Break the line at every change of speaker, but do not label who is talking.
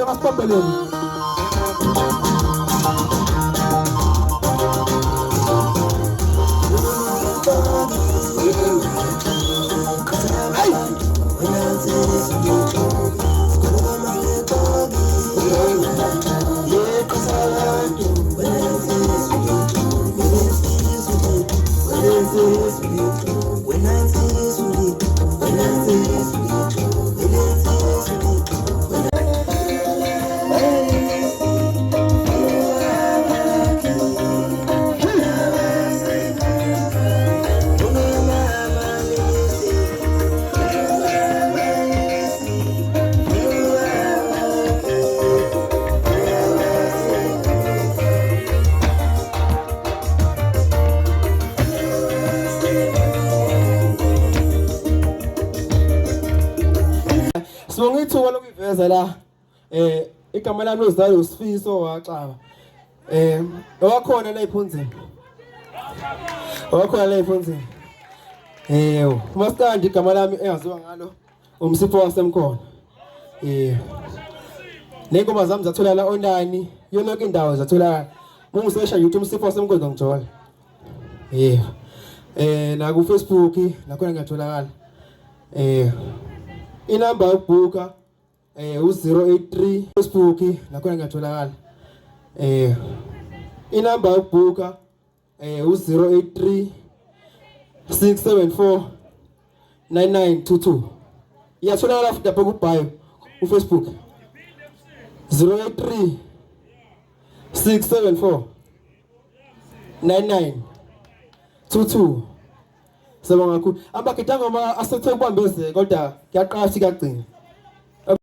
ngasipambeleni. Ngithuka lokuveza la igama lami lozalo uSifiso waxaba wakhona la ephunzini umastandi igama lami engaziwa ngalo umsipho wasemkhona nenkomba zami zatholakala online yonke indawo zatholakala ungisesha YouTube umsipho wasemkhona ngithola na ku Facebook nakhona ngiyatholakala inamba yokubhuka u083 Facebook nakhona ngiyatholakala inamba yokubhuka u083 674 9922 iyatholakala futhi lapha ku bio uFacebook 083 674 9922 Sabonga kakhulu abagidanga ama asethe kubambeze kodwa ngiyaqasha kagcina